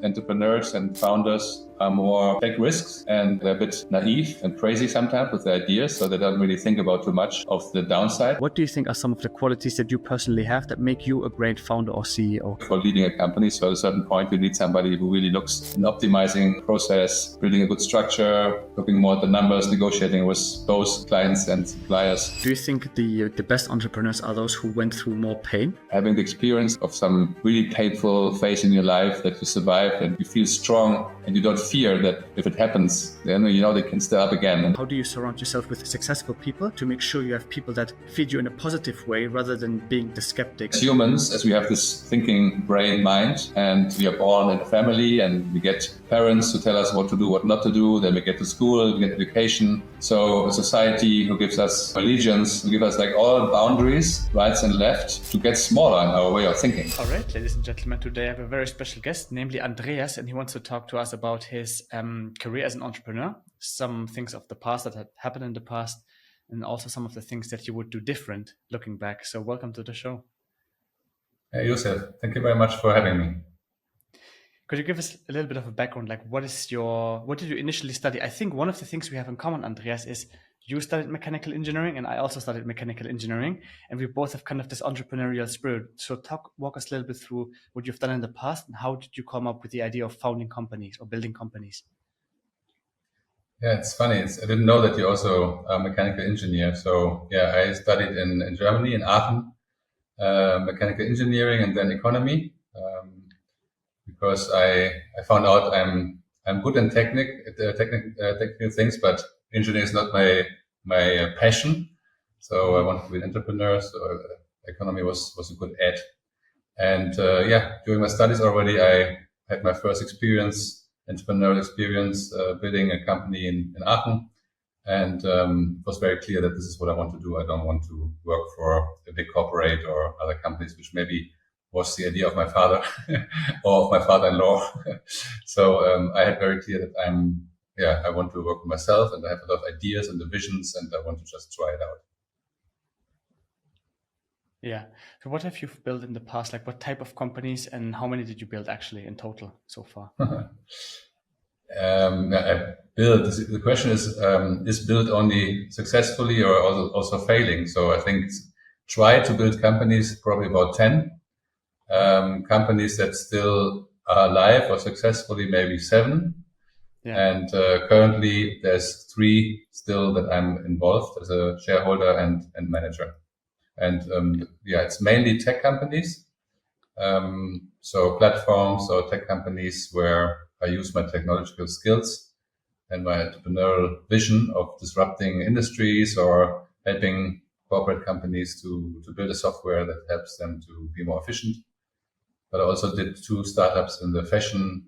entrepreneurs and founders are more take risks, and they're a bit naive and crazy sometimes with their ideas, so they don't really think about too much of the downside. What do you think are some of the qualities that you personally have that make you a great founder or CEO? For leading a company, so at a certain point you need somebody who really looks in optimizing process, building a good structure, looking more at the numbers, negotiating with both clients and suppliers. Do you think the best entrepreneurs are those who went through more pain? Having the experience of some really painful phase in your life that you survived and you feel strong and you don't fear that if it happens, then you know they can start up again. How do you surround yourself with successful people to make sure you have people that feed you in a positive way rather than being the skeptic? As humans, as we have this thinking brain mind, and we are born in a family and we get parents who tell us what to do, what not to do, then we get to school, we get education. So a society who gives us allegiance, who gives us like all boundaries, rights and left, to get smaller in our way of thinking. All right, ladies and gentlemen, today I have a very special guest, namely Andreas, and he wants to talk to us about his career as an entrepreneur, some things of the past that had happened in the past, and also some of the things that you would do different looking back. So welcome to the show. Hey, Josef, thank you very much for having me. Could you give us a little bit of a background? Like, what did you initially study? I think one of the things we have in common, Andreas, is you studied mechanical engineering and I also studied mechanical engineering, and we both have kind of this entrepreneurial spirit. So walk us a little bit through what you've done in the past and how did you come up with the idea of founding companies or building companies? Yeah, it's funny. I didn't know that you're also a mechanical engineer. So yeah, I studied in Germany, in Aachen, mechanical engineering and then economy, because I found out I'm good in technical things, but engineering is not my passion. So I wanted to be an entrepreneur. So economy was a good add. And during my studies already, I had my first entrepreneurial experience, building a company in Aachen. And it was very clear that this is what I want to do. I don't want to work for a big corporate or other companies, which maybe was the idea of my father or of my father-in-law. So I had very clear that I want to work for myself, and I have a lot of ideas and the visions, and I want to just try it out. Yeah. So what have you built in the past? Like what type of companies and how many did you build actually in total so far? The question is built only successfully or also failing? So I think try to build companies, probably about 10. Companies that still are alive or successfully, maybe 7. Yeah. And currently there's 3 still that I'm involved as a shareholder and manager. And it's mainly tech companies. So platforms or tech companies where I use my technological skills and my entrepreneurial vision of disrupting industries or helping corporate companies to build a software that helps them to be more efficient. But I also did 2 startups in the fashion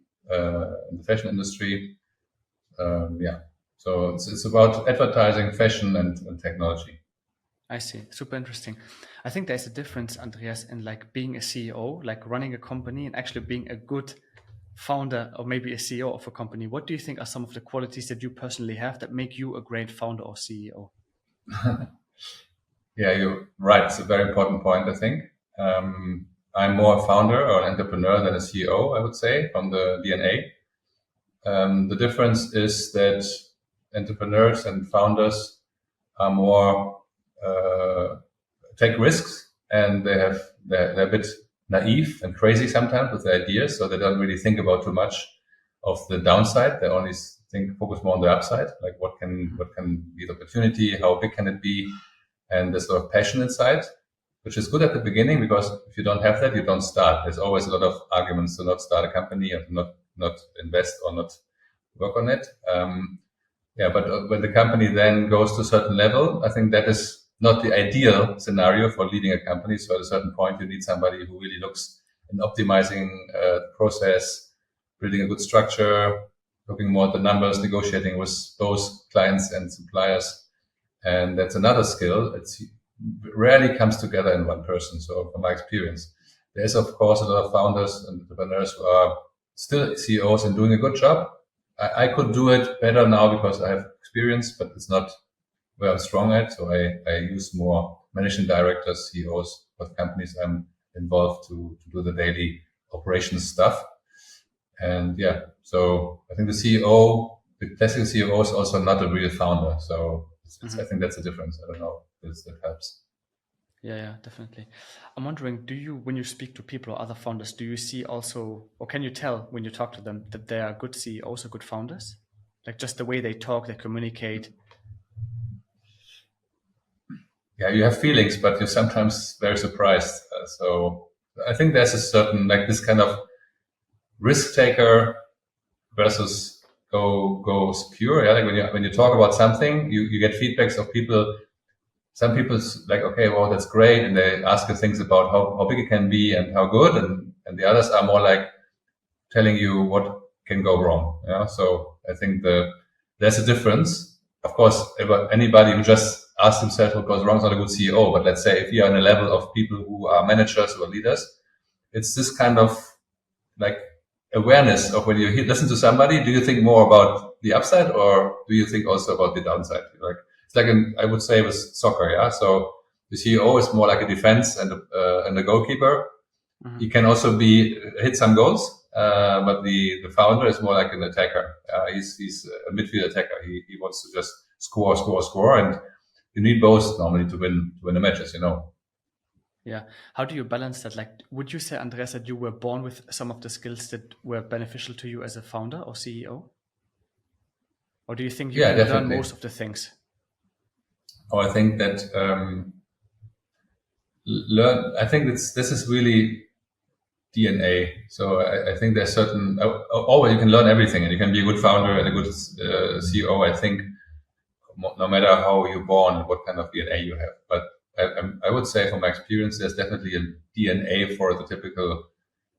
industry. So it's about advertising, fashion, and technology. I see. Super interesting. I think there's a difference, Andreas, in like being a CEO, like running a company, and actually being a good founder or maybe a CEO of a company. What do you think are some of the qualities that you personally have that make you a great founder or CEO? Yeah, you're right. It's a very important point, I think. I'm more a founder or an entrepreneur than a CEO, I would say, from the DNA. The difference is that entrepreneurs and founders are more take risks, and they're a bit naive and crazy sometimes with their ideas, so they don't really think about too much of the downside. They only focus more on the upside, like what can be the opportunity, how big can it be, and there's a lot of passion inside, which is good at the beginning, because if you don't have that, you don't start. There's always a lot of arguments to not start a company or to not invest or not work on it. But when the company then goes to a certain level, I think that is not the ideal scenario for leading a company. So at a certain point, you need somebody who really looks in optimizing the process, building a good structure, looking more at the numbers, negotiating with both clients and suppliers. And that's another skill. It rarely comes together in one person. So from my experience, there's of course a lot of founders and entrepreneurs who are still CEOs and doing a good job. I could do it better now because I have experience, but it's not where I'm strong at. So I use more managing directors, CEOs of companies I'm involved to do the daily operations stuff. And yeah, so I think the CEO, the classical CEO is also not a real founder. So I think that's the difference. I don't know if that helps. Yeah, definitely. I'm wondering, when you speak to people or other founders, do you see also, or can you tell when you talk to them that they are good CEOs or good founders? Like just the way they talk, they communicate. Yeah, you have feelings, but you're sometimes very surprised. So I think there's a certain, like this kind of risk taker versus goes pure. Yeah, like when you talk about something, you get feedbacks of people. Some people's like, okay, well, that's great, and they ask you things about how big it can be and how good, and the others are more like telling you what can go wrong. Yeah, so I think there's a difference. Of course, anybody who just asks himself what goes wrong is not a good CEO. But let's say if you are in a level of people who are managers or leaders, it's this kind of like awareness of when you listen to somebody, do you think more about the upside or do you think also about the downside? Like it's like I would say with soccer, yeah. So the CEO is more like a defense and a goalkeeper. He can also hit some goals, but the founder is more like an attacker. He's a midfield attacker. He wants to just score, and you need both normally to win the matches. Yeah. How do you balance that? Like, would you say, Andreas, that you were born with some of the skills that were beneficial to you as a founder or CEO? Or do you think you Yeah, can learn definitely. most of the things? Oh, I think that I think this is really DNA. So I think there's certain. Always you can learn everything, and you can be a good founder and a good CEO. I think no matter how you're born, what kind of DNA you have. But I would say, from my experience, there's definitely a DNA for the typical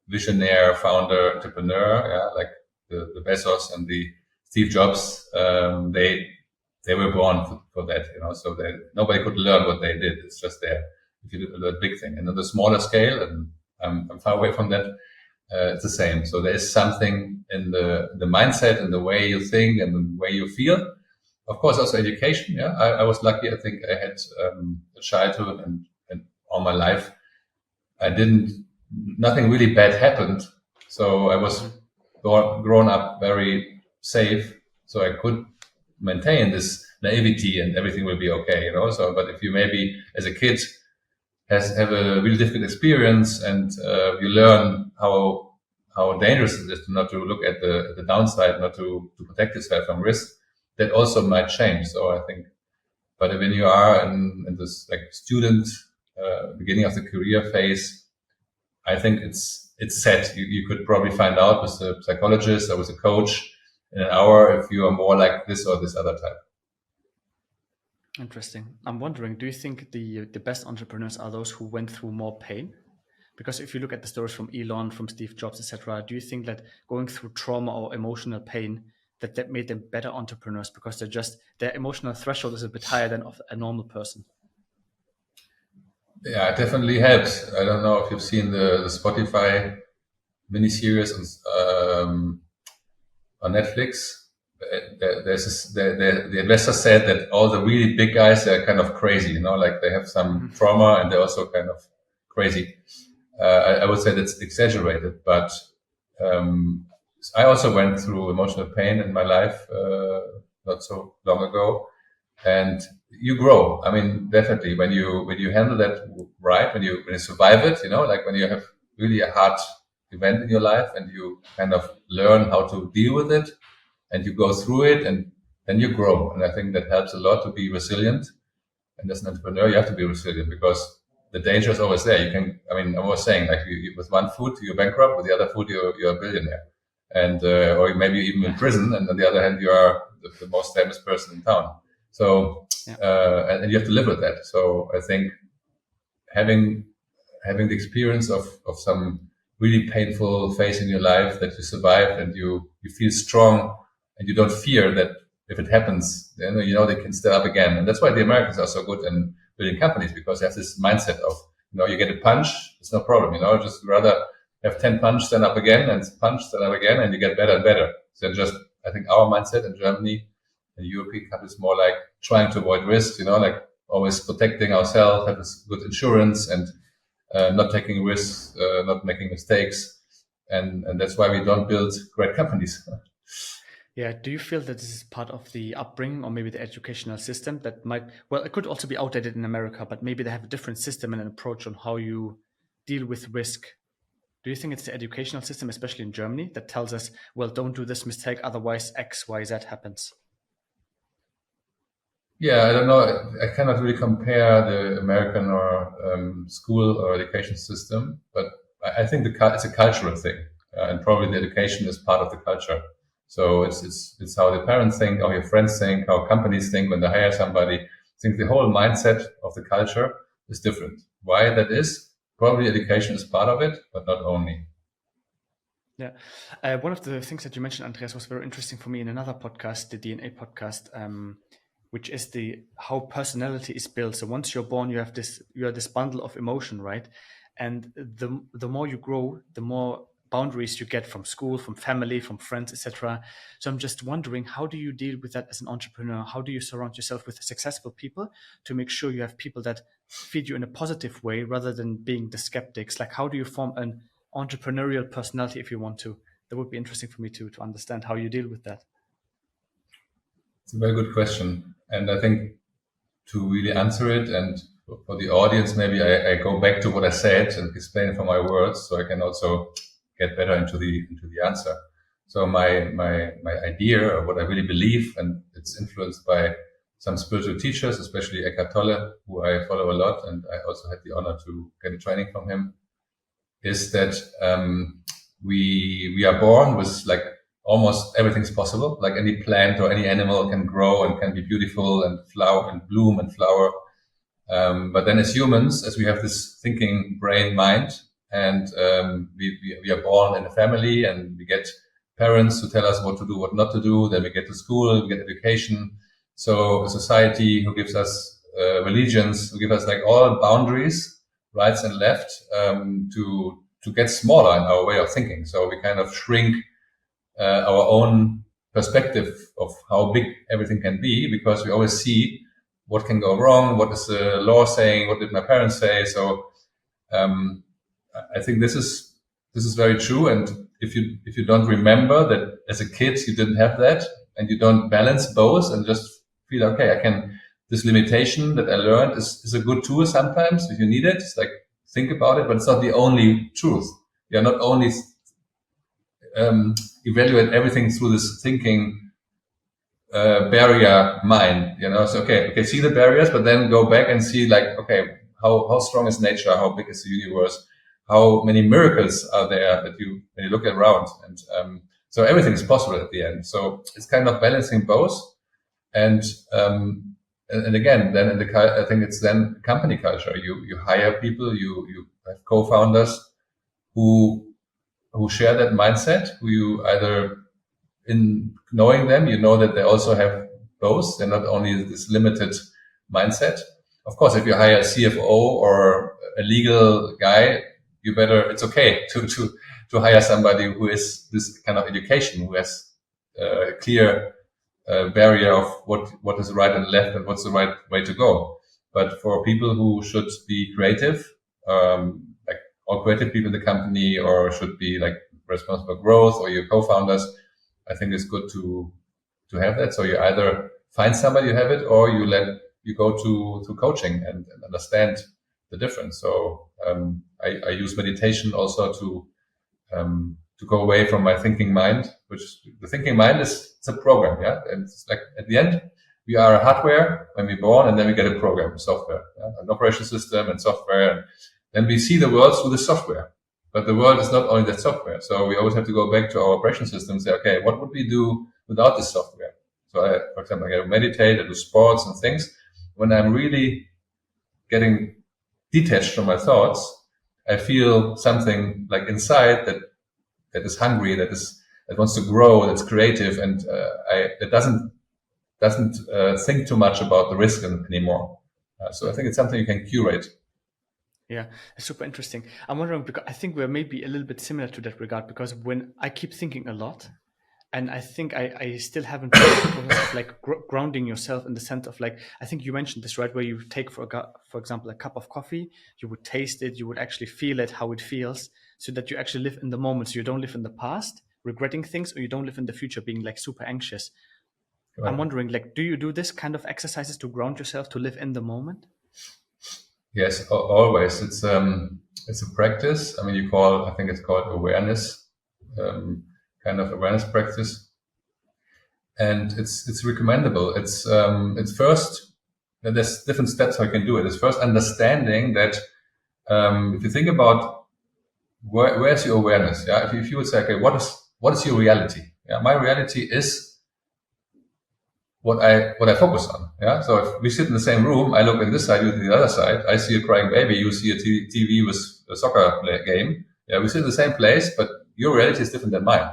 visionary founder entrepreneur. Yeah, like the Bezos and the Steve Jobs. They were born for that. So nobody could learn what they did. It's just there. If you do a big thing, and on the smaller scale, and I'm far away from that. It's the same. So there is something in the mindset and the way you think and the way you feel. Of course, also education. Yeah, I was lucky. I think I had a childhood and all my life. Nothing really bad happened. So I was grown up very safe. So I could maintain this naivety and everything will be okay. So, but if you maybe as a kid have a really difficult experience and you learn how dangerous it is not to look at the downside, not to protect yourself from risk, that also might change. So I think, but when you are in this like student beginning of the career phase, I think it's set. You could probably find out with a psychologist or with a coach in an hour if you are more like this or this other type. Interesting. I'm wondering, do you think the best entrepreneurs are those who went through more pain? Because if you look at the stories from Elon, from Steve Jobs, etc., do you think that going through trauma or emotional pain that made them better entrepreneurs because their emotional threshold is a bit higher than of a normal person? Yeah, it definitely helps. I don't know if you've seen the Spotify miniseries on Netflix. The investor said that all the really big guys are kind of crazy, like they have some trauma and they're also kind of crazy. I would say that's exaggerated, but I also went through emotional pain in my life not so long ago, and you grow. I mean, definitely when you handle that right, when you survive it, like when you have really a hard event in your life and you kind of learn how to deal with it and you go through it and then you grow. And I think that helps a lot to be resilient. And as an entrepreneur, you have to be resilient because the danger is always there. I was saying, like with one foot, you're bankrupt. With the other foot, you're a billionaire. And, or maybe even in prison. And on the other hand, you are the most famous person in town. So, and you have to live with that. So I think having the experience of some really painful phase in your life that you survive and you feel strong and you don't fear that if it happens, they can stand up again. And that's why the Americans are so good in building companies, because they have this mindset of, you get a punch, it's no problem, just rather have 10 punch, stand up again and punch, stand up again, and you get better and better. So just, I think our mindset in Germany and European countries more like trying to avoid risk, like always protecting ourselves, have good insurance and not taking risks, not making mistakes. Mm-hmm. and that's why we don't build great companies. Yeah. Do you feel that this is part of the upbringing or maybe the educational system that might, well, it could also be outdated in America, but maybe they have a different system and an approach on how you deal with risk? Do you think it's the educational system, especially in Germany, that tells us, well, don't do this mistake, otherwise X, Y, Z happens? Yeah, I don't know. I cannot really compare the American or school or education system, but I think it's a cultural thing, and probably the education is part of the culture. So it's how the parents think, how your friends think, how companies think when they hire somebody. I think the whole mindset of the culture is different. Why that is? Probably education is part of it, but not only. Yeah. One of the things that you mentioned, Andreas, was very interesting for me in another podcast, the DNA podcast, which is the how personality is built. So once you're born, you are this bundle of emotion, right? And the more you grow, the more boundaries you get from school, from family, from friends, etc. So I'm just wondering, how do you deal with that as an entrepreneur? How do you surround yourself with successful people to make sure you have people that feed you in a positive way rather than being the skeptics? Like, how do you form an entrepreneurial personality, if you want to? That would be interesting for me to understand how you deal with that. It's a very good question, and I think to really answer it, and for the audience, maybe I go back to what I said and explain it from my words, so I can also get better into the answer. So my idea, or what I really believe, and it's influenced by some spiritual teachers, especially Eckhart Tolle, who I follow a lot, and I also had the honor to get a training from him, is that we are born with like almost everything's possible. Like any plant or any animal can grow and can be beautiful and flower and bloom and flower. But then as humans, as we have this thinking brain mind, and we are born in a family, and we get parents who tell us what to do, what not to do. Then we get to school, we get education. So a society who gives us religions, who give us like all boundaries, rights and left, to get smaller in our way of thinking. So we kind of shrink our own perspective of how big everything can be, because we always see what can go wrong, what is the law saying, what did my parents say. So I think this is very true. And if you don't remember that as a kid you didn't have that, and you don't balance both and just feel okay, I can, this limitation that I learned is a good tool sometimes if you need it. It's like, think about it, but it's not the only truth. You are not only evaluate everything through this thinking barrier mind, So okay, see the barriers, but then go back and see like, okay, how strong is nature? How big is the universe? How many miracles are there that when you look around? And so everything is possible at the end. So it's kind of balancing both. And again, then I think it's then company culture. You hire people, you have co-founders who share that mindset, who you either, in knowing them, that they also have both. They're not only this limited mindset. Of course, if you hire a CFO or a legal guy, it's okay to hire somebody who is this kind of education, who has a clear barrier of what is right and left and what's the right way to go. But for people who should be creative, like all creative people in the company, or should be like responsible for growth, or your co-founders, I think it's good to have that. So you either find somebody who have it, or you go to coaching and understand the difference. So I use meditation also to go away from my thinking mind, which the thinking mind it's a program. Yeah. And it's like at the end, we are a hardware when we're born, and then we get a program, software, an operation system and software. And then we see the world through the software, but the world is not only that software. So we always have to go back to our operation system and say, okay, what would we do without this software? So for example, I meditate, I do sports and things. When I'm really getting detached from my thoughts, I feel something like inside that is hungry, that wants to grow, that's creative, and it doesn't think too much about the risk anymore. So I think it's something you can curate. Yeah, it's super interesting. I'm wondering, because I think we're maybe a little bit similar to that regard, because when I keep thinking a lot, and I think I still haven't found the process of like grounding yourself in the sense of like, I think you mentioned this, right? Where you take, for example, a cup of coffee, you would taste it, you would actually feel it, how it feels. so that you actually live in the moment. So you don't live in the past regretting things, or you don't live in the future being like super anxious. Right. I'm wondering, like, do you do this kind of exercises to ground yourself to live in the moment? Yes, always. It's a practice. I mean, I think it's called awareness, kind of awareness practice, and it's recommendable. It's first. There's different steps how you can do it. It's first understanding that if you think about where's your awareness, yeah. If you would say, okay, what is your reality? Yeah, my reality is what I focus on. Yeah. So if we sit in the same room, I look at this side, you to the other side. I see a crying baby, you see a TV with a soccer game. Yeah, we sit in the same place, but your reality is different than mine.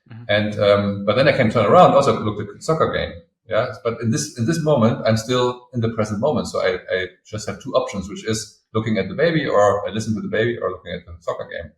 Mhm. And but then I can turn around, also look at the soccer game. Yeah. But in this moment, I'm still in the present moment. So I just have two options, which is looking at the baby, or I listen to the baby, or looking at the soccer game.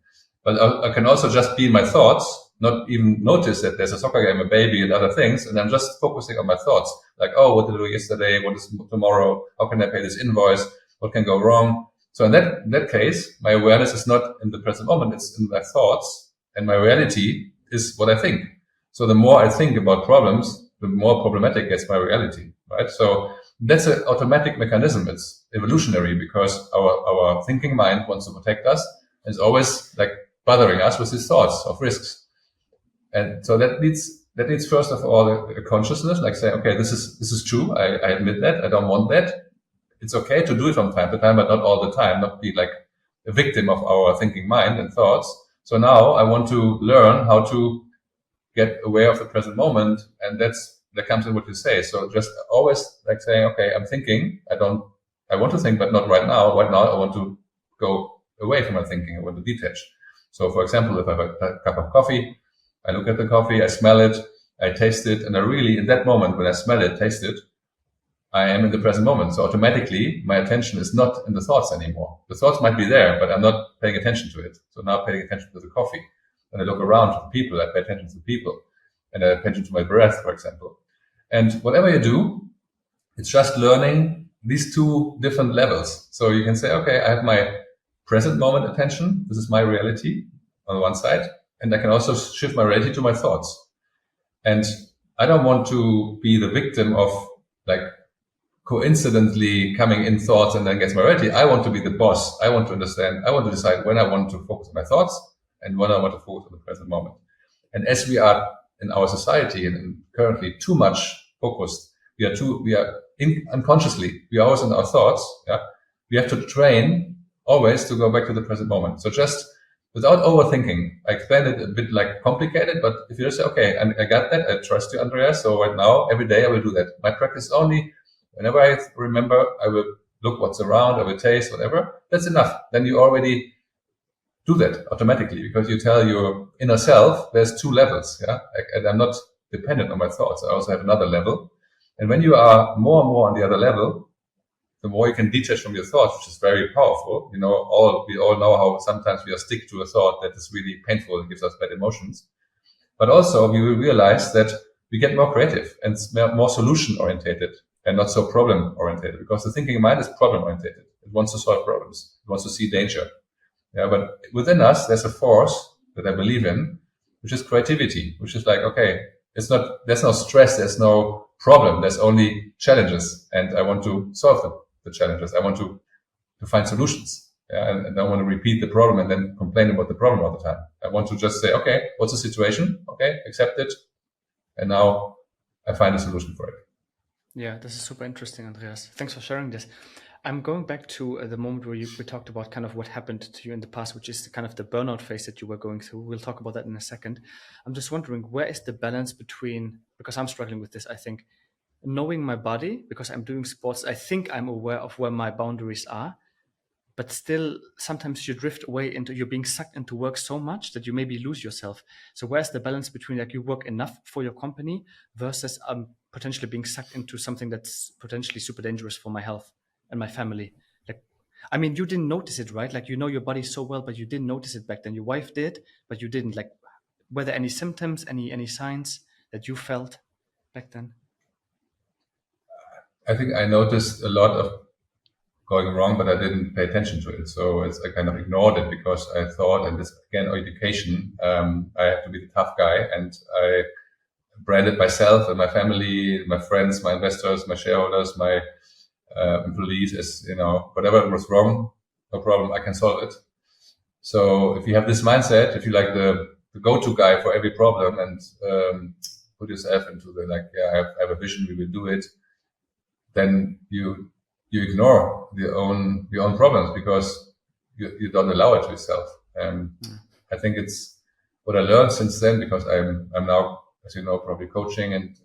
But I can also just be in my thoughts, not even notice that there's a soccer game, a baby, and other things, and I'm just focusing on my thoughts. Like, oh, what did I do yesterday? What is tomorrow? How can I pay this invoice? What can go wrong? So in that case, my awareness is not in the present moment; it's in my thoughts, and my reality is what I think. So the more I think about problems, the more problematic gets my reality, right? So that's an automatic mechanism. It's evolutionary because our thinking mind wants to protect us, and it's always like bothering us with his thoughts of risks. And so that needs first of all a consciousness, like say, okay, this is true. I admit that. I don't want that. It's okay to do it from time to time, but not all the time, not be like a victim of our thinking mind and thoughts. So now I want to learn how to get aware of the present moment. And that comes in what you say. So just always like saying, okay, I'm thinking, I want to think, but not right now. Right now, I want to go away from my thinking. I want to detach. So for example, if I have a cup of coffee, I look at the coffee, I smell it, I taste it, and I really, in that moment when I smell it, taste it, I am in the present moment. So automatically, my attention is not in the thoughts anymore. The thoughts might be there, but I'm not paying attention to it. So now paying attention to the coffee. When I look around to the people, I pay attention to the people. And I pay attention to my breath, for example. And whatever you do, it's just learning these two different levels. So you can say, okay, I have my present moment attention. This is my reality on one side. And I can also shift my reality to my thoughts. And I don't want to be the victim of like coincidentally coming in thoughts and then gets my reality. I want to be the boss. I want to understand. I want to decide when I want to focus on my thoughts and when I want to focus on the present moment. And as we are in our society and currently too much focused, we are unconsciously, we are always in our thoughts. Yeah. We have to train always to go back to the present moment. So just without overthinking, I explained it a bit like complicated, but if you just say, okay, I got that, I trust you, Andreas. So right now, every day I will do that. My practice only, whenever I remember, I will look what's around, I will taste, whatever. That's enough. Then you already do that automatically because you tell your inner self there's two levels. Yeah. And I'm not dependent on my thoughts. I also have another level. And when you are more and more on the other level, the more you can detach from your thoughts, which is very powerful. You know, we all know how sometimes we are stick to a thought that is really painful and gives us bad emotions. But also we will realize that we get more creative and more solution orientated and not so problem orientated because the thinking mind is problem orientated. It wants to solve problems. It wants to see danger. Yeah, but within us, there's a force that I believe in, which is creativity, which is like, okay, there's no stress, there's no problem, there's only challenges. And I want to solve the challenges. I want to find solutions. Yeah, and I don't want to repeat the problem and then complain about the problem all the time. I want to just say, okay, what's the situation? Okay, accept it. And now I find a solution for it. Yeah, this is super interesting, Andreas. Thanks for sharing this. I'm going back to the moment where we talked about kind of what happened to you in the past, which is kind of the burnout phase that you were going through. We'll talk about that in a second. I'm just wondering, where is the balance between, because I'm struggling with this, I think, knowing my body, because I'm doing sports, I think I'm aware of where my boundaries are, but still sometimes you drift away into, you're being sucked into work so much that you maybe lose yourself. So where's the balance between like you work enough for your company versus potentially being sucked into something that's potentially super dangerous for my health and my family? Like, I mean, you didn't notice it, right? Like, you know your body so well, but you didn't notice it back then. Your wife did, but you didn't. Like, were there any symptoms, any signs that you felt back then? I think I noticed a lot of going wrong, but I didn't pay attention to it. So I kind of ignored it because I thought, and this again, education, I have to be the tough guy, and I branded myself and my family, my friends, my investors, my shareholders, my employees as, whatever was wrong, no problem, I can solve it. So if you have this mindset, if you like the go-to guy for every problem, and put yourself into the I have a vision, we will do it, then you ignore your own problems because you don't allow it to yourself. I think it's what I learned since then, because I'm now, as you know, probably coaching and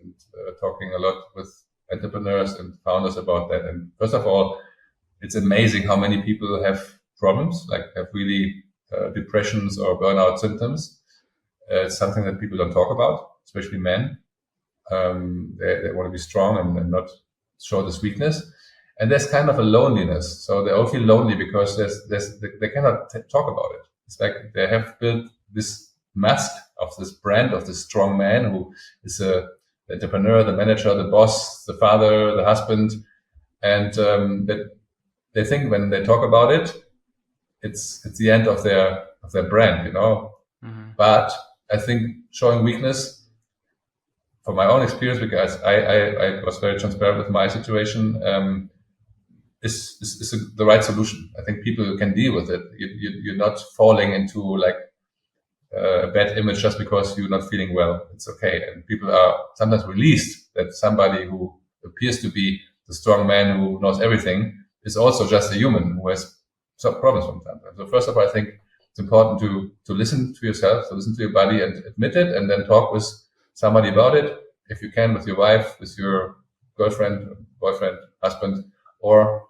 talking a lot with entrepreneurs and founders about that. And first of all, it's amazing how many people have problems, like have really depressions or burnout symptoms. It's something that people don't talk about, especially men. They want to be strong and not show this weakness. And there's kind of a loneliness. So they all feel lonely because they cannot talk about it. It's like they have built this mask of this brand of this strong man who is the entrepreneur, the manager, the boss, the father, the husband. And that they think when they talk about it, it's the end of their brand, Mm-hmm. But I think showing weakness, from my own experience, because I was very transparent with my situation, is the right solution. I think people can deal with it. You're not falling into a bad image just because you're not feeling well. It's okay. And people are sometimes released that somebody who appears to be the strong man who knows everything is also just a human who has some problems from time to time. So first of all, I think it's important to listen to yourself, to listen to your body and admit it, and then talk with somebody about it. If you can, with your wife, with your girlfriend, boyfriend, husband, or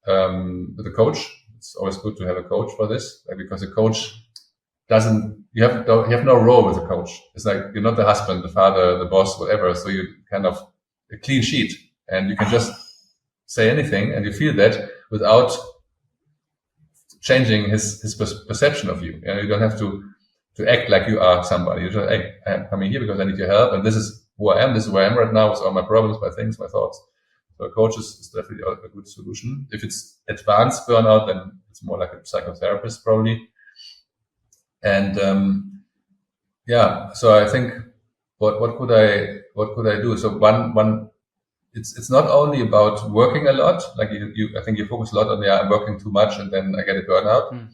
with a coach. It's always good to have a coach for this, because a coach you have no role with a coach. It's like you're not the husband, the father, the boss, whatever. So you kind of a clean sheet, and you can just say anything, and you feel that without changing his perception of you. You don't have to act like you are somebody. You just, hey, I'm coming here because I need your help, and this is who I am. This is where I am right now with all my problems, my things, my thoughts. So a coach is definitely a good solution. If it's advanced burnout, then it's more like a psychotherapist probably. And so I think what could I do? So one it's not only about working a lot. Like I think you focus a lot on I'm working too much and then I get a burnout. Mm.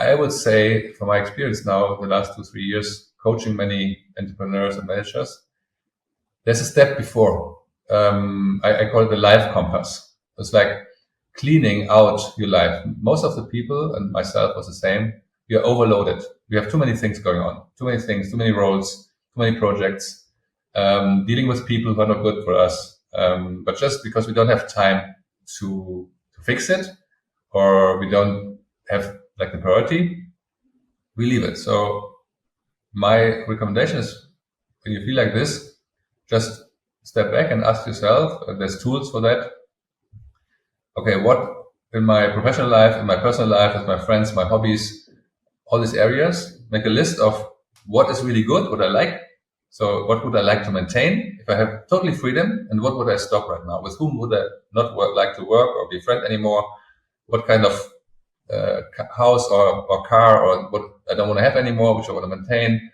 I would say, from my experience now, the last 2-3 years coaching many entrepreneurs and managers, there's a step before. I call it the life compass. It's like cleaning out your life. Most of the people, and myself was the same, we are overloaded. We have too many things going on, too many things, too many roles, too many projects, dealing with people who are not good for us. But just because we don't have time to fix it, or we don't have the priority, we leave it. So my recommendation is, when you feel like this, just step back and ask yourself, there's tools for that. Okay, what in my professional life, in my personal life, with my friends, my hobbies, all these areas, make a list of what is really good, what I like. So what would I like to maintain if I have totally freedom, and what would I stop right now? With whom would I not like to work or be friend anymore? What kind of house or car or what I don't want to have anymore, which I want to maintain?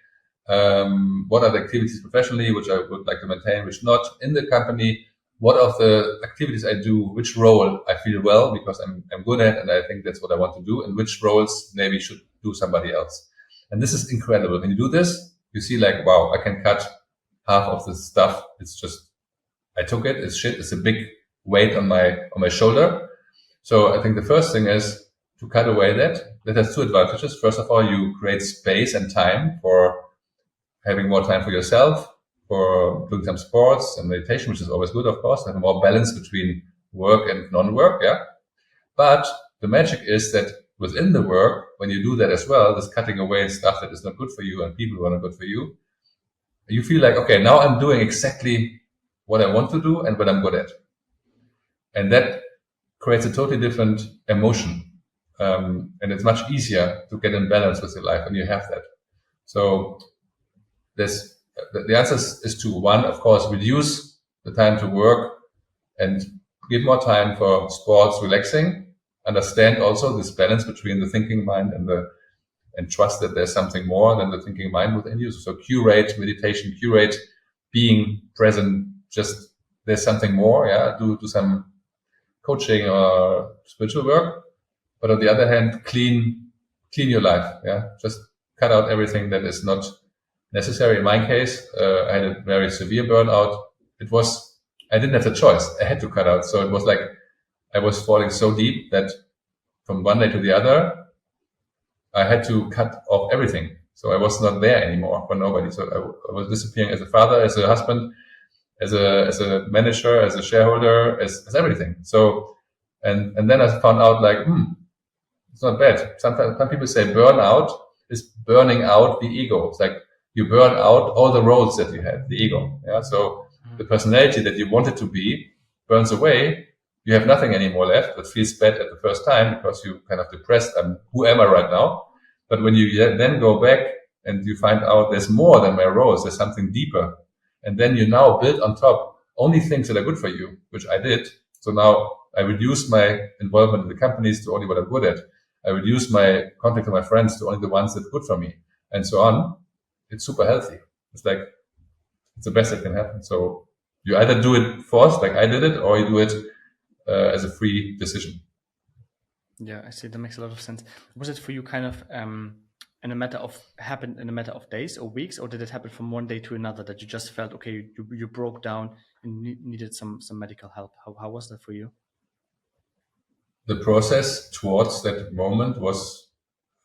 What are the activities professionally which I would like to maintain, which not in the company? What of the activities I do, which role I feel well because I'm good at, and I think that's what I want to do, and which roles maybe should do somebody else. And this is incredible. When you do this, you see wow, I can cut half of this stuff. It's just, I took it, it's shit, it's a big weight on my shoulder. So I think the first thing is to cut away that has two advantages. First of all, you create space and time for having more time for yourself, for doing some sports and meditation, which is always good, of course, to have more balance between work and non-work. Yeah. But the magic is that within the work, when you do that as well, this cutting away stuff that is not good for you and people who are not good for you, you feel like, okay, now I'm doing exactly what I want to do and what I'm good at. And that creates a totally different emotion. And it's much easier to get in balance with your life when you have that. So the answer is to, one, of course, reduce the time to work and give more time for sports, relaxing, understand also this balance between the thinking mind and trust that there's something more than the thinking mind within you. So curate meditation, curate being present, just there's something more, yeah, do some coaching or spiritual work. But on the other hand, clean your life, yeah, just cut out everything that is not necessary. In my case, I had a very severe burnout. I didn't have the choice. I had to cut out. So it was like I was falling so deep that from one day to the other, I had to cut off everything. So I was not there anymore for nobody. So I was disappearing as a father, as a husband, as a manager, as a shareholder, as everything. So, and then I found out like, it's not bad. Sometimes some people say burnout is burning out the ego. It's like you burn out all the roles that you had, the ego. Yeah. So the personality that you wanted to be burns away. You have nothing anymore left. It feels bad at the first time because you kind of depressed. Who am I right now? But when you then go back and you find out there's more than my roles, there's something deeper. And then you now build on top only things that are good for you, which I did. So now I reduce my involvement in the companies to only what I'm good at. I reduce my contact with my friends to only the ones that are good for me, and so on. It's super healthy. It's like, it's the best that can happen. So you either do it forced, like I did it, or you do it as a free decision. Yeah, I see. That makes a lot of sense. Was it for you kind of happened in a matter of days or weeks, or did it happen from one day to another that you just felt, okay, you broke down and needed some medical help? How was that for you? The process towards that moment was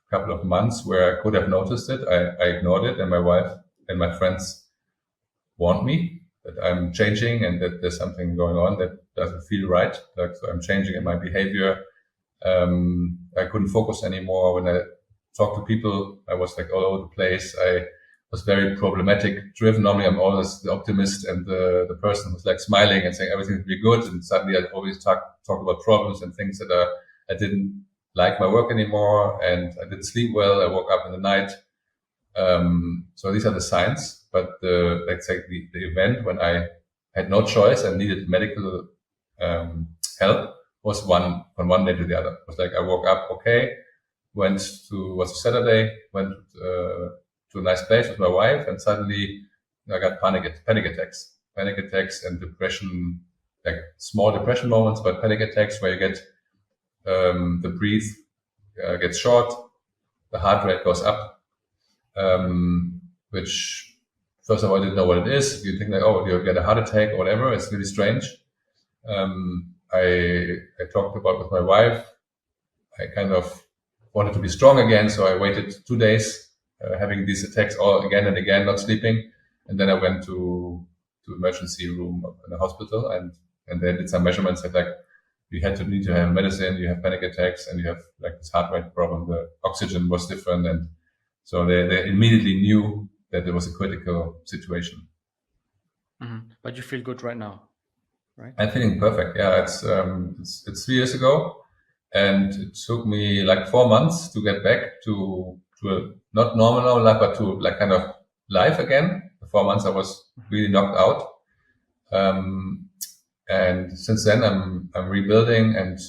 a couple of months where I could have noticed it. I ignored it, and my wife and my friends warned me that I'm changing and that there's something going on that doesn't feel right. Like, so I'm changing in my behavior. I couldn't focus anymore. When I talked to people, I was like all over the place. I was very problematic driven. Normally I'm always the optimist and the person who's like smiling and saying everything will be good. And suddenly I always talk about problems and things that I didn't like my work anymore, and I didn't sleep well. I woke up in the night. So these are the signs. But let's say the event when I had no choice and needed medical help was from one day to the other. It was like I woke up okay, was a Saturday, went to a nice place with my wife, and suddenly I got panic attacks and depression, like small depression moments, but panic attacks where you get the breath gets short, the heart rate goes up, which first of all I didn't know what it is. You think like, oh, you get a heart attack or whatever. It's really strange. I talked about with my wife. I kind of wanted to be strong again, so I waited 2 days, having these attacks all again and again, not sleeping, and then I went to emergency room in the hospital, and they did some measurements that like you need to have medicine, you have panic attacks, and you have like this heart rate problem. The oxygen was different, and so they immediately knew that there was a critical situation. Mm-hmm. But you feel good right now, right? I'm feeling perfect. Yeah, it's 3 years ago, and it took me like 4 months to get back to a not normal life, but to like kind of life again. The 4 months I was really knocked out. And since then I'm rebuilding, and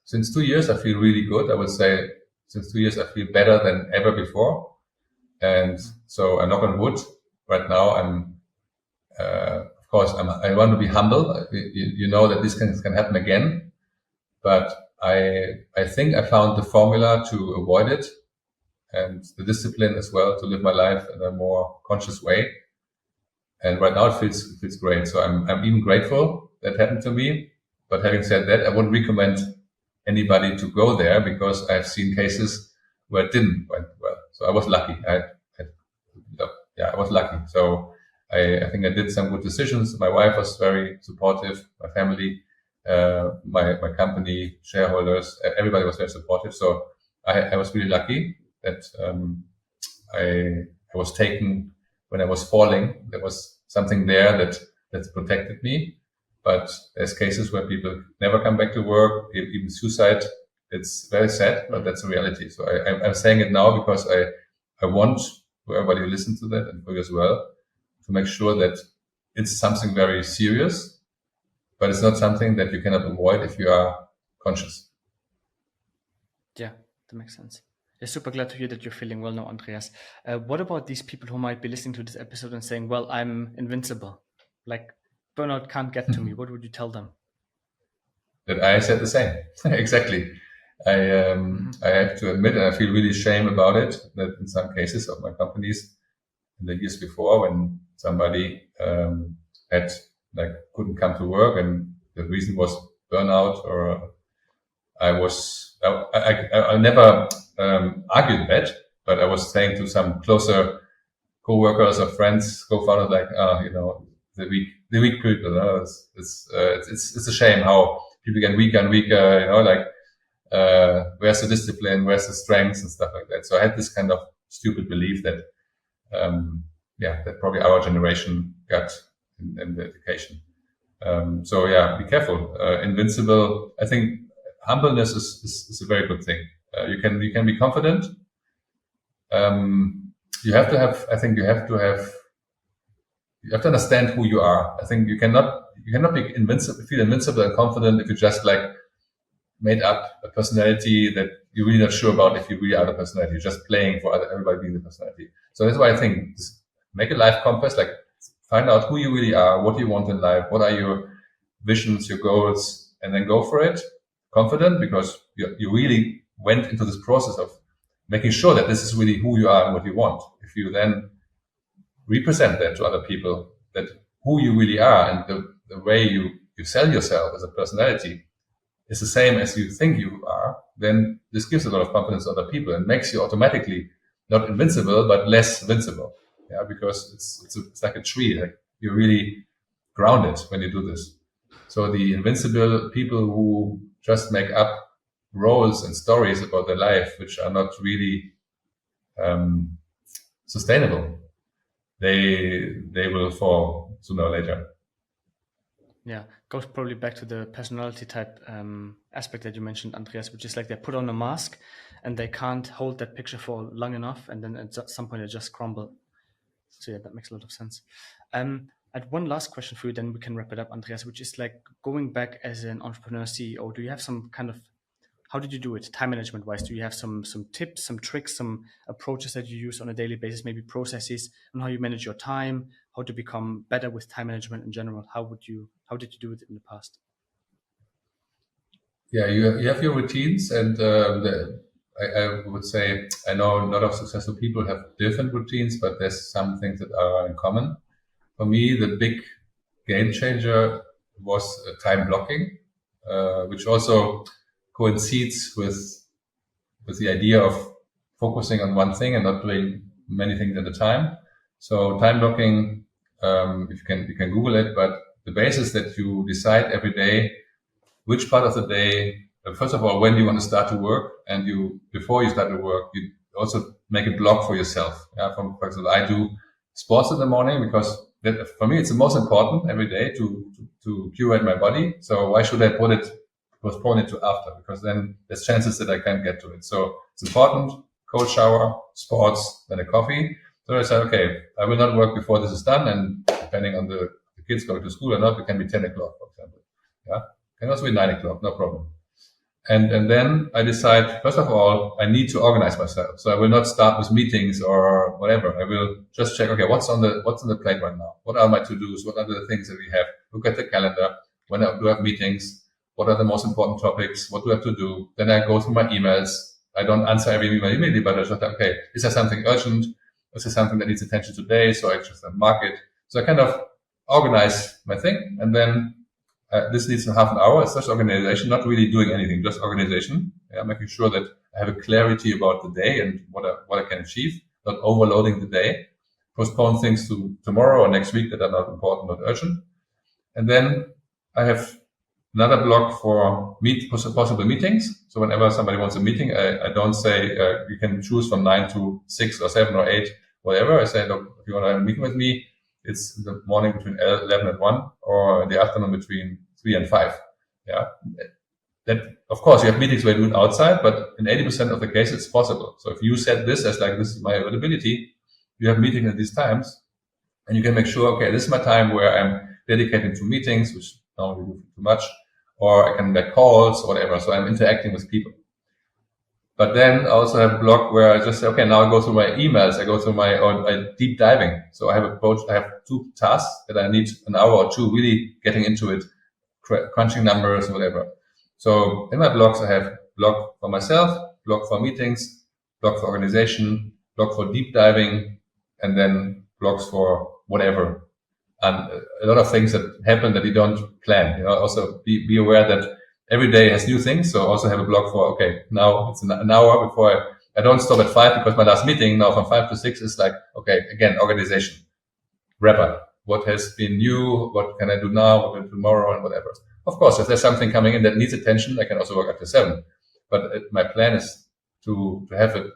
since 2 years I feel really good. I would say since 2 years I feel better than ever before. And so I knock on wood. Right now of course I want to be humble. You know that these things can happen again, but I think I found the formula to avoid it, and the discipline as well to live my life in a more conscious way. And right now it feels great. So I'm even grateful that happened to me. But having said that, I wouldn't recommend anybody to go there because I've seen cases where it didn't went well. So I was lucky. I was lucky. So I think I did some good decisions. My wife was very supportive. My family, my company, shareholders, everybody was very supportive. So I was really lucky that I was taken when I was falling. There was something there that protected me. But there's cases where people never come back to work, even suicide. It's very sad, but that's a reality. So I'm saying it now because I want for everybody who listens to that, and for you as well, to make sure that it's something very serious, but it's not something that you cannot avoid if you are conscious. Yeah, that makes sense. I'm super glad to hear that you're feeling well now, Andreas. What about these people who might be listening to this episode and saying, well, I'm invincible, like burnout can't get to me? What would you tell them? That I said the same. Exactly. I have to admit, and I feel really shame about it, that in some cases of my companies in the years before, when somebody had couldn't come to work and the reason was burnout, or I never argued that, but I was saying to some closer co-workers or friends, co-founders, like, the weak people, it's a shame how people get weaker and weaker, where's the discipline, where's the strength and stuff like that. So I had this kind of stupid belief that, that probably our generation got in the education. Be careful. Invincible. I think humbleness is a very good thing. You can be confident. You have to understand who you are. I think you cannot feel invincible and confident if you just made up a personality that you're really not sure about if you really are the personality. You're just playing for everybody being the personality. So that's why I think make a life compass, find out who you really are, what you want in life, what are your visions, your goals, and then go for it. Confident, because you really went into this process of making sure that this is really who you are and what you want. If you then represent that to other people, that who you really are and the way you sell yourself as a personality is the same as you think you are, then this gives a lot of confidence to other people and makes you automatically not invincible, but less invincible. Yeah, because it's like a tree. You're really grounded when you do this. So the invincible people who just make up roles and stories about their life, which are not really sustainable, they will fall sooner or later. Yeah, goes probably back to the personality type aspect that you mentioned, Andreas, which is they put on a mask and they can't hold that picture for long enough, and then at some point it just crumble. So yeah, that makes a lot of sense. I had one last question for you, then we can wrap it up, Andreas, which is going back as an entrepreneur CEO, do you have some kind of, how did you do it time management wise? Do you have some tips, some tricks, some approaches that you use on a daily basis, maybe processes on how you manage your time, how to become better with time management in general? How did you do it in the past? Yeah, you have your routines, and I would say I know a lot of successful people have different routines, but there's some things that are in common. For me, the big game changer was time blocking, which also coincides with the idea of focusing on one thing and not doing many things at a time. So time blocking, if you can Google it, but the basis that you decide every day which part of the day, first of all, when you want to start to work, and before you start to work, you also make a block for yourself. Yeah, for example, I do sports in the morning because for me it's the most important every day to curate my body. So why should I postpone it to after? Because then there's chances that I can't get to it. So it's important. Cold shower, sports, then a coffee. So I said, okay, I will not work before this is done, and depending on the kids going to school or not, it can be 10 o'clock, for example. Yeah. Can also be 9 o'clock, no problem. And then I decide, first of all, I need to organize myself. So I will not start with meetings or whatever. I will just check, okay, what's on the plate right now? What are my to-dos? What are the things that we have? Look at the calendar. When do I have meetings? What are the most important topics? What do I have to do? Then I go through my emails. I don't answer every email immediately, but I just like, okay, is there something urgent? Is there something that needs attention today? So I just mark it. So I kind of organize my thing, and then this needs half an hour. It's just organization, not really doing anything, just organization. Yeah, making sure that I have a clarity about the day and what I can achieve, not overloading the day. Postpone things to tomorrow or next week that are not important, not urgent. And then I have another block for possible meetings. So whenever somebody wants a meeting, I don't say you can choose from 9 to 6 or 7 or 8, whatever. I say, look, if you want to have a meeting with me, it's in the morning between 11 and 1, or in the afternoon between 3 and 5. Yeah. That, of course, you have meetings where you do it outside, but in 80% of the cases, it's possible. So if you set this as this is my availability, you have meetings at these times, and you can make sure, okay, this is my time where I'm dedicating to meetings, which normally do too much, or I can make calls or whatever. So I'm interacting with people. But then I also have a blog where I just say, okay, now I go through my emails, I go through my own deep diving. So I have two tasks that I need an hour or two really getting into it, crunching numbers, whatever. So in my blogs, I have blog for myself, blog for meetings, blog for organization, blog for deep diving, and then blogs for whatever. And a lot of things that happen that you don't plan. Also be aware that every day has new things. So also have a blog for, okay, now it's an hour before I don't stop at 5 because my last meeting now from 5 to 6 is like, okay, again, organization, wrap up. What has been new? What can I do now? What will I do tomorrow and whatever. Of course, if there's something coming in that needs attention, I can also work up to 7. But my plan is to have a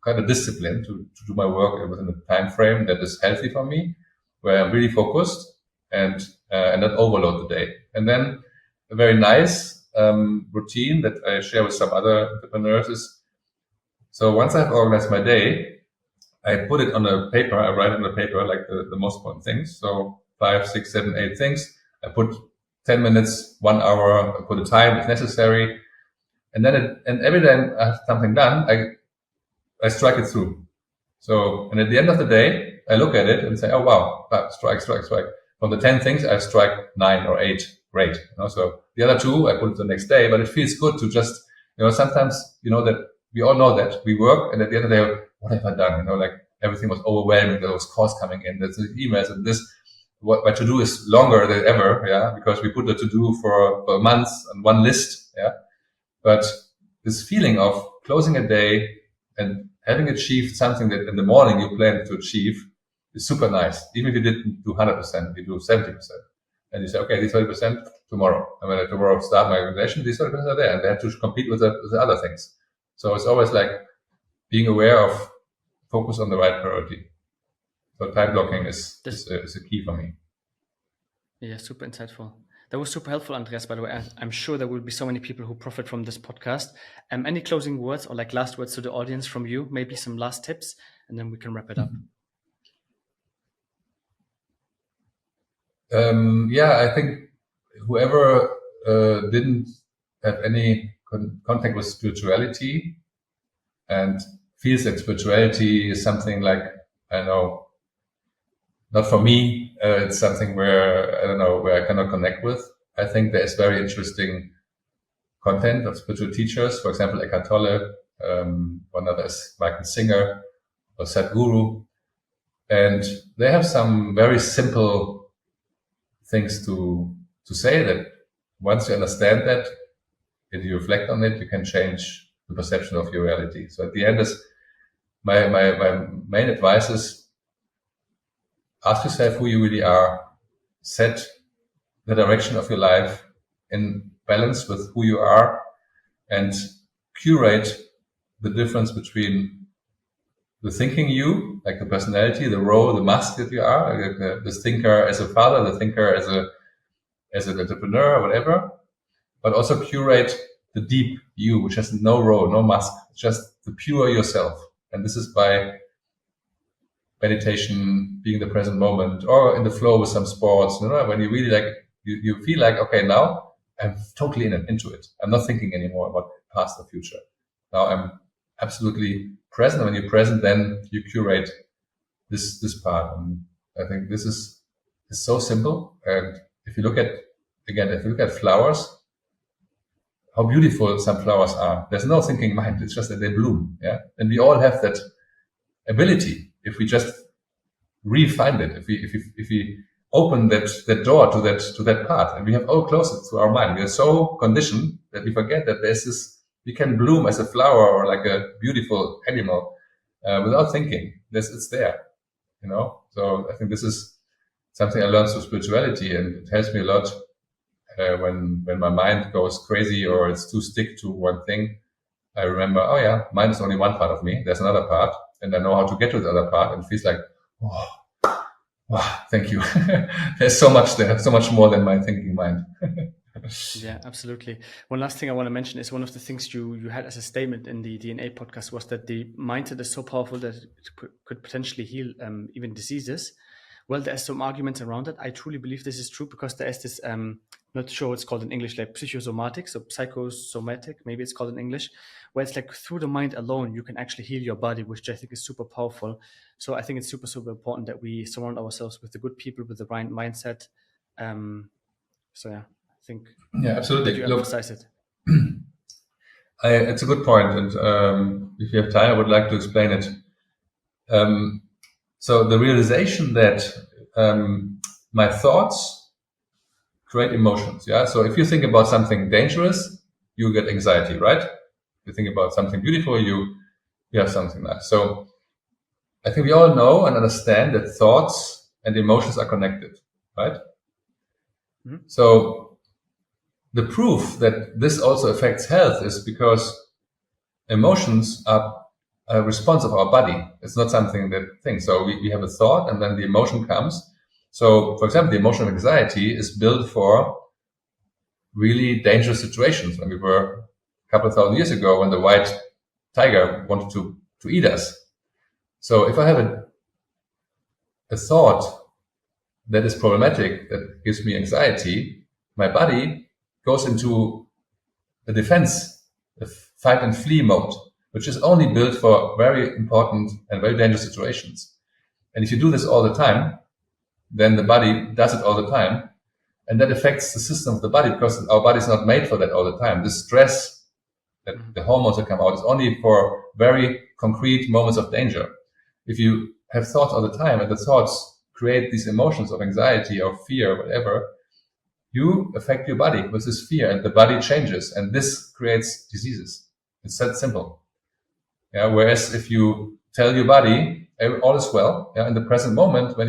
kind of discipline to do my work within a time frame that is healthy for me, where I'm really focused and not overload the day. And then a very nice routine that I share with some other entrepreneurs is, so once I've organized my day, I put it on a paper. I write on the paper like the most important things. So 5, 6, 7, 8 things. I put 10 minutes, 1 hour. I put a time if necessary, and then every time I have something done, I strike it through. So, and at the end of the day, I look at it and say, oh wow, strike. From the 10 things, I strike 9 or 8. Great. So the other 2, I put it the next day, but it feels good to just, sometimes, that we all know that we work and at the end of the day, what have I done? Like everything was overwhelming. There was calls coming in, there's emails and this, what my to-do is longer than ever. Yeah. Because we put the to-do for months on one list. Yeah. But this feeling of closing a day and having achieved something that in the morning you planned to achieve is super nice. Even if you didn't do 100%, you do 70%. And you say, okay, these 30% tomorrow. And when I tomorrow start my organization, these 30% are there and they have to compete with the other things. So it's always like being aware of focus on the right priority. So time blocking is a key for me. Yeah, super insightful. That was super helpful, Andreas, by the way. I'm sure there will be so many people who profit from this podcast. Any closing words or like last words to the audience from you? Maybe some last tips, and then we can wrap it up. I think whoever didn't have any contact with spirituality and feels that spirituality is something like, I don't know, not for me, it's something where, I don't know, where I cannot connect with. I think there is very interesting content of spiritual teachers. For example, Eckhart Tolle, one other is Michael Singer or Sadhguru. And they have some very simple things to say that once you understand that, if you reflect on it, you can change the perception of your reality. So at the end is my main advice is ask yourself who you really are, set the direction of your life in balance with who you are, and curate the difference between the thinking you, like the personality, the role, the mask that you are, like the thinker as a father, the thinker as an entrepreneur, whatever, but also curate the deep you, which has no role, no mask, just the pure yourself. And this is by meditation, being in the present moment, or in the flow with some sports, when you really like, you feel like, okay, now I'm totally into it. I'm not thinking anymore about past or future. Now I'm absolutely present. When you're present, then you curate this part. And I think this is so simple. And if you look at flowers, how beautiful some flowers are. There's no thinking mind. It's just that they bloom. Yeah. And we all have that ability if we just refine it. If we open that door to that part, and we have all closed it to our mind. We are so conditioned that we forget that there's this, we can bloom as a flower or like a beautiful animal without thinking. It's there, So I think this is something I learned through spirituality, and it helps me a lot when my mind goes crazy or it's too stick to one thing. I remember, oh yeah, mind is only one part of me. There's another part, and I know how to get to the other part, and it feels like, oh, wow, thank you. There's so much there, so much more than my thinking mind. Yeah, absolutely. One last thing I want to mention is one of the things you had as a statement in the DNA podcast was that the mindset is so powerful that it could potentially heal even diseases. well, there's some arguments around it. I truly believe this is true because there is this, not sure what it's called in English, like psychosomatic, so psychosomatic, maybe it's called in English, where it's like through the mind alone, you can actually heal your body, which I think is super powerful. So I think it's super, super important that we surround ourselves with the good people, with the right mindset. So yeah, I think absolutely. you emphasize it. It's a good point, and if you have time, I would like to explain it. So the realization that my thoughts create emotions. Yeah. So if you think about something dangerous, you get anxiety, right? If you think about something beautiful, you have something nice. So I think we all know and understand that thoughts and emotions are connected, right? Mm-hmm. So the proof that this also affects health is because emotions are a response of our body. It's not something that thinks. So we have a thought and then the emotion comes. So, for example, the emotion of anxiety is built for really dangerous situations. When we were a couple of thousand years ago, when the white tiger wanted to eat us. So if I have a thought that is problematic, that gives me anxiety, my body goes into a defense, a fight and flee mode, which is only built for very important and very dangerous situations. And if you do this all the time, then the body does it all the time. And that affects the system of the body because our body is not made for that all the time. The stress that the hormones that come out is only for very concrete moments of danger. If you have thoughts all the time and the thoughts create these emotions of anxiety or fear or whatever, you affect your body with this fear and the body changes and this creates diseases. It's that simple. Yeah. Whereas if you tell your body all is well, yeah, in the present moment, when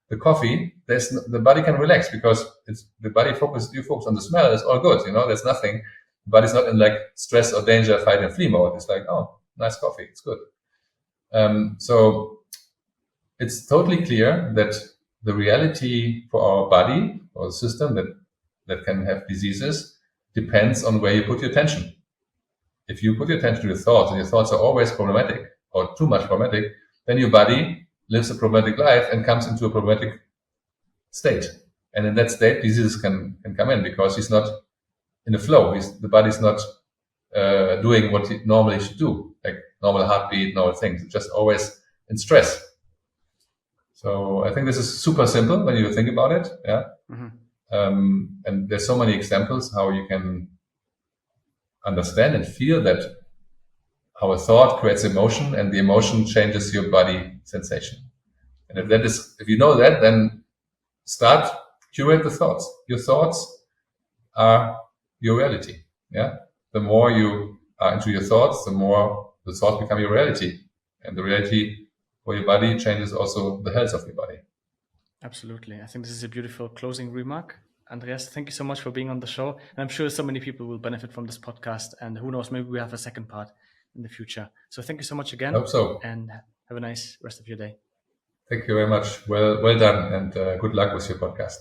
the coffee, the body can relax because you focus on the smell, it's all good. There's nothing. The body's not in like stress or danger, fight and flee mode. It's like, oh, nice coffee. It's good. So it's totally clear that the reality for our body or the system that can have diseases depends on where you put your attention. If you put your attention to your thoughts and your thoughts are always problematic or too much problematic, then your body lives a problematic life and comes into a problematic state. And in that state, diseases can come in because he's not in the flow. The body's not doing what it normally should do, like normal heartbeat, normal things. It's just always in stress. So I think this is super simple when you think about it. Yeah. Mm-hmm. And there's so many examples how you can understand and feel that how a thought creates emotion and the emotion changes your body sensation. And if you know that, then curate the thoughts. Your thoughts are your reality. Yeah. The more you are into your thoughts, the more the thoughts become your reality. And the reality for your body changes also the health of your body. Absolutely. I think this is a beautiful closing remark. Andreas, thank you so much for being on the show. And I'm sure so many people will benefit from this podcast. And who knows, maybe we have a second part in the future. So thank you so much again. Hope so. And have a nice rest of your day. Thank you very much. Well done, and good luck with your podcast.